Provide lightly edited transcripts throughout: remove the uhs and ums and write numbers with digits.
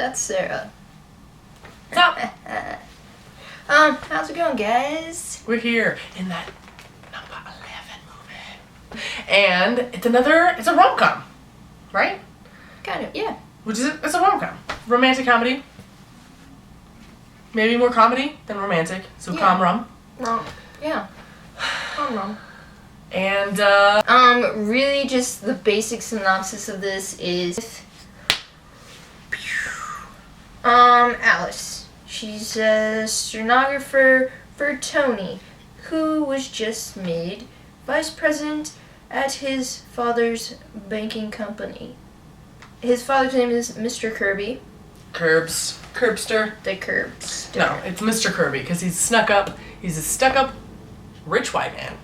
That's Sarah. What's up? How's it going, guys? We're here in that number 11 movie. And it's a rom-com, right? Kind of, yeah. It's a rom-com. Romantic comedy. Maybe more comedy than romantic. So Yeah. com-rom. Wrong. Yeah. I'm wrong. And, really just the basic synopsis of this is... Alice. She's a stenographer for Tony, who was just made vice president at his father's banking company. His father's name is Mr. Kirby. Curbster. The Curbster. No, it's Mr. Kirby, because he's snuck up. He's a stuck-up rich white man.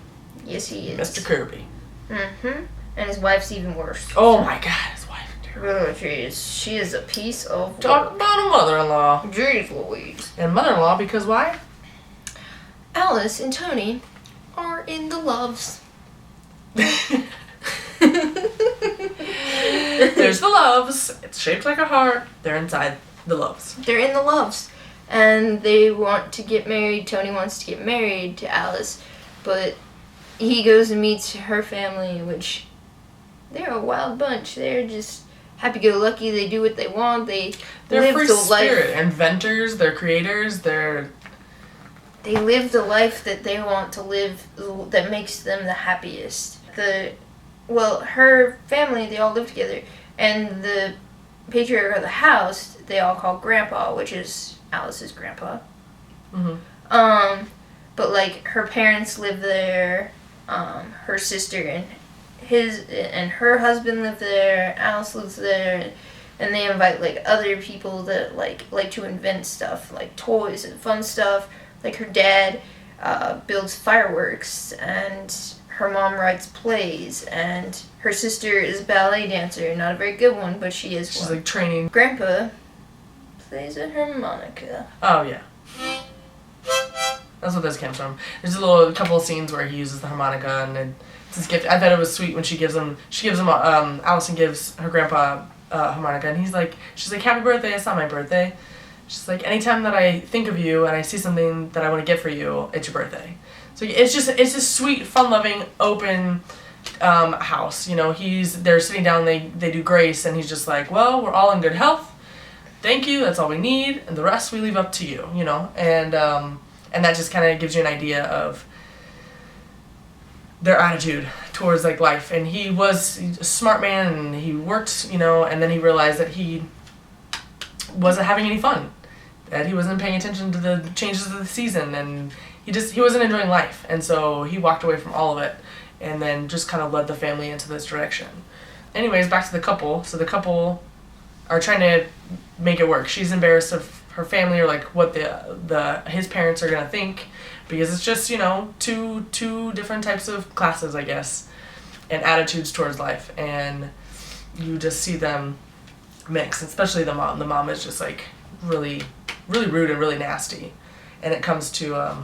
Yes, he is. Mr. Kirby. Mm-hmm. And his wife's even worse. Oh my god, his wife is terrible. Oh, jeez. She is a piece of Talk about a mother-in-law. Jeez Louise. And mother-in-law, because why? Alice and Tony are in the loves. There's the loves. It's shaped like a heart. They're inside the loves. They're in the loves. And they want to get married. Tony wants to get married to Alice. But he goes and meets her family, which they're a wild bunch. They're just happy-go-lucky. They do what they want. They're live free the spirit. life. Inventors. They're creators. They live the life that they want to live, that makes them the happiest. Her family, they all live together, and the patriarch of the house, they all call Grandpa, which is Alice's grandpa. Mm-hmm. But like her parents live there, her sister and her husband live there. Alice lives there, and they invite like other people that like to invent stuff, like toys and fun stuff. Like her dad builds fireworks, and her mom writes plays, and her sister is a ballet dancer. Not a very good one, but she is. She's one. like training. Grandpa plays a harmonica. Oh yeah. That's what this comes from. There's a couple of scenes where he uses the harmonica, and it's his gift. I thought it was sweet when Allison gives her grandpa a harmonica, and she's like, happy birthday, it's not my birthday. She's like, anytime that I think of you and I see something that I want to get for you, it's your birthday. So it's just sweet, fun-loving, open house. You know, they're sitting down, they do grace, and he's just like, well, we're all in good health. Thank you, that's all we need, and the rest we leave up to you, you know? And that just kind of gives you an idea of their attitude towards, like, life. And he's a smart man, and he worked, you know, and then he realized that he wasn't having any fun, that he wasn't paying attention to the changes of the season, and he wasn't enjoying life. And so he walked away from all of it, and then just kind of led the family into this direction. Anyways, back to the couple. So the couple are trying to make it work. She's embarrassed of her family, or like what his parents are gonna think, because it's just, you know, two different types of classes, I guess, and attitudes towards life, and you just see them mix, especially the mom. The mom is just like really, really rude and really nasty, and it comes to a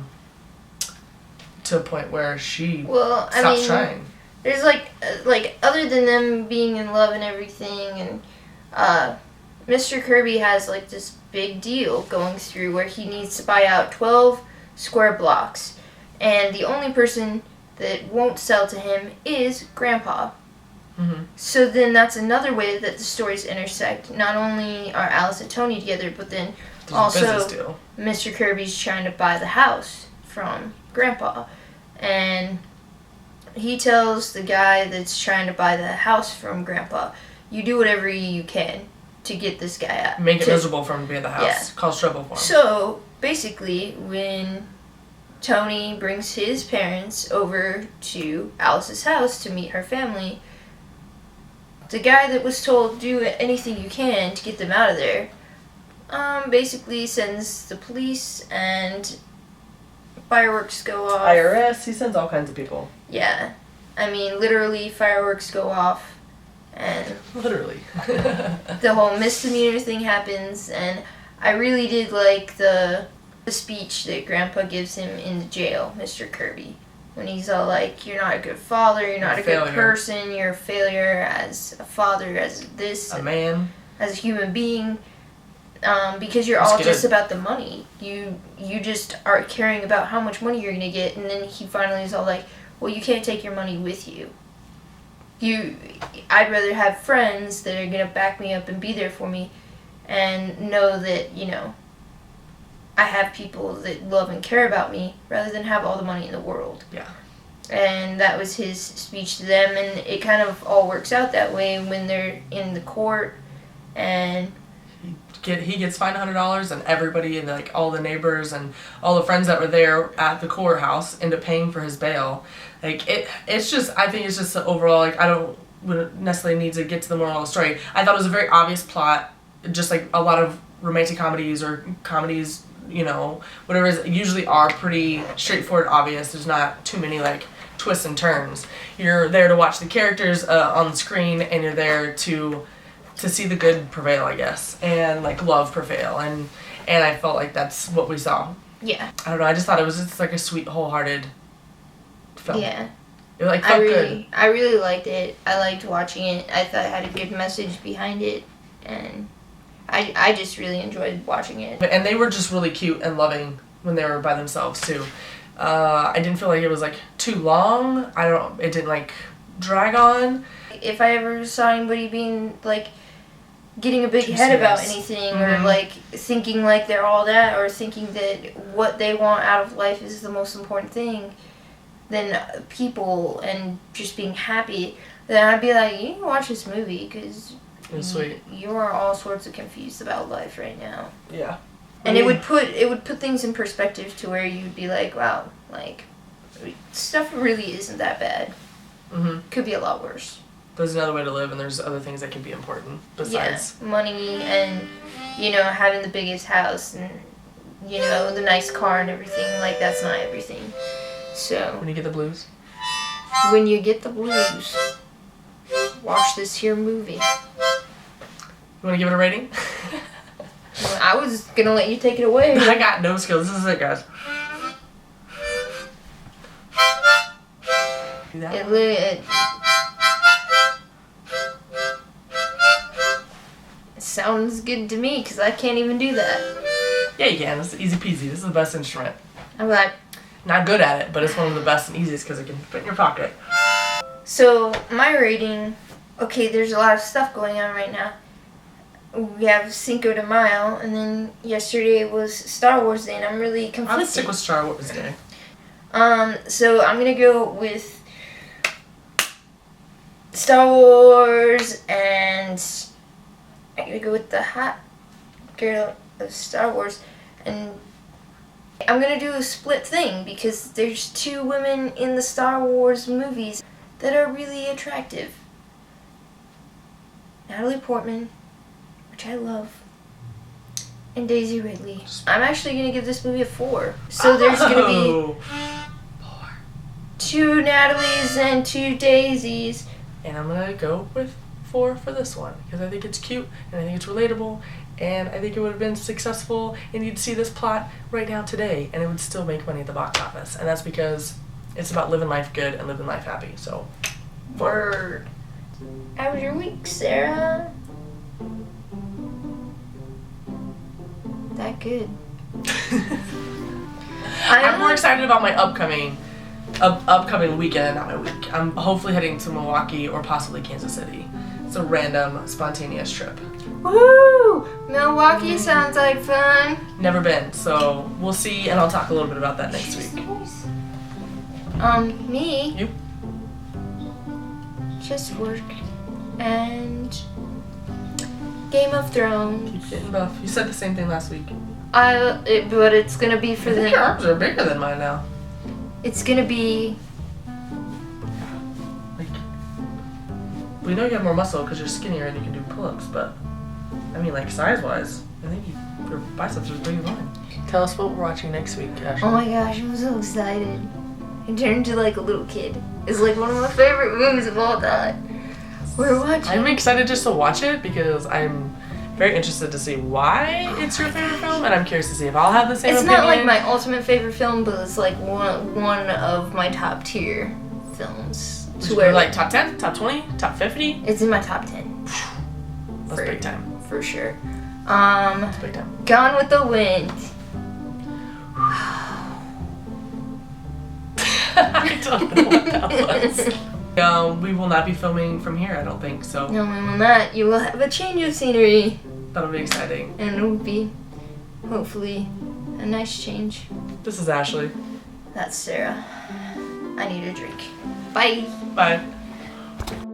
point where she stops trying. There's like other than them being in love and everything, and Mr. Kirby has like this big deal going through where he needs to buy out 12 square blocks, and the only person that won't sell to him is Grandpa. Mm-hmm. So then that's another way that the stories intersect. Not only are Alice and Tony together, but then also Mr. Kirby's trying to buy the house from Grandpa. And he tells the guy that's trying to buy the house from Grandpa, you do whatever you can to get this guy out. Make it miserable for him to be in the house. Yeah. Cause trouble for him. So, basically, when Tony brings his parents over to Alice's house to meet her family, the guy that was told, do anything you can to get them out of there, basically sends the police, and fireworks go off. IRS, he sends all kinds of people. Yeah. I mean, literally, fireworks go off, and literally. the whole misdemeanor thing happens, and I really did like the speech that Grandpa gives him in the jail, Mr. Kirby. When he's all like, you're not a good father, you're not a good person, you're a failure as a father, as this. A man. As a human being. because you're That's all good. just about the money. You just are caring about how much money you're gonna get, and then he finally is all like, well, you can't take your money with you. I'd rather have friends that are gonna back me up and be there for me, and know that, you know, I have people that love and care about me, rather than have all the money in the world. Yeah. And that was his speech to them, and it kind of all works out that way when they're in the court, and he gets fined $100, and everybody and like all the neighbors and all the friends that were there at the courthouse end up paying for his bail. Like it's just, I think it's just the overall, like, I don't necessarily need to get to the moral of the story. I thought it was a very obvious plot, just like a lot of romantic comedies or comedies, you know, whatever it is, usually are pretty straightforward, obvious. There's not too many like twists and turns. You're there to watch the characters on the screen, and you're there to see the good prevail, I guess, and like love prevail, and I felt like that's what we saw. yeah. I don't know. I just thought it was just like a sweet, wholehearted film. Yeah. It like felt good. I really liked it. I liked watching it. I thought it had a good message behind it, and I just really enjoyed watching it. And they were just really cute and loving when they were by themselves too. I didn't feel like it was like too long. It didn't like drag on. If I ever saw anybody being like getting a big Too head about serious. anything, or like thinking like they're all that, or thinking that what they want out of life is the most important thing, then people and just being happy, then I'd be like, you need to watch this movie, because It was sweet. you are all sorts of confused about life right now. Yeah. And it would put things in perspective to where you'd be like, wow, like, stuff really isn't that bad. Mm-hmm. Could be a lot worse. There's another way to live, and there's other things that can be important besides. Yeah, money and, you know, having the biggest house and, you know, the nice car and everything. Like, that's not everything. So, When you get the blues. when you get the blues, watch this here movie. You want to give it a rating? Well, I was gonna let you take it away. I got no skills. This is it, guys. Do that one? It sounds good to me, because I can't even do that. Yeah, you can. It's easy peasy. This is the best instrument. I'm like, Not good at it, but it's one of the best and easiest because it can fit in your pocket. so my rating, okay, there's a lot of stuff going on right now. We have Cinco de Mayo, and then yesterday was Star Wars Day, and I'm really I'll conflicted. stick with Star Wars Day. So I'm gonna go with Star Wars, and I'm gonna go with the hot girl of Star Wars, and I'm gonna do a split thing, because there's two women in the Star Wars movies that are really attractive. Natalie Portman, which I love, and Daisy Ridley. I'm actually gonna give this movie a 4. So there's gonna be 2 Natalies and 2 Daisies. And I'm gonna go with 4 for this one because I think it's cute and I think it's relatable and I think it would have been successful and you'd see this plot right now today and it would still make money at the box office. And that's because it's about living life good and living life happy. So, 4. Word. How was your week, Sarah? That good. I'm more excited about my upcoming weekend, not my week. I'm hopefully heading to Milwaukee or possibly Kansas City. It's a random, spontaneous trip. Woo! Milwaukee sounds like fun. Never been, so we'll see, and I'll talk a little bit about that next week. Me? You? Just work and Game of Thrones. Keep getting buff. You said the same thing last week. But it's gonna be for I think the. your arms are bigger than mine now. It's gonna be. Like, we know you have more muscle because you're skinnier and you can do pull-ups, but I mean, like size-wise, I think your biceps are as big as mine. Tell us what we're watching next week, Ashley. Oh my gosh, I'm so excited. I turned into like a little kid. It's like one of my favorite movies of all time. We're watching. I'm excited just to watch it because I'm very interested to see why it's your favorite film, and I'm curious to see if I'll have the same It's opinion. not like my ultimate favorite film, but it's like one of my top tier films. Would you go like top 10, top 20, top 50? It's in my top 10. That's big time. For sure. It's big time. Gone with the Wind. I don't know what that was. We will not be filming from here, I don't think, so No, we will not. You will have a change of scenery. that'll be exciting. And it will be, hopefully, a nice change. This is Ashley. That's Sarah. I need a drink. Bye. Bye.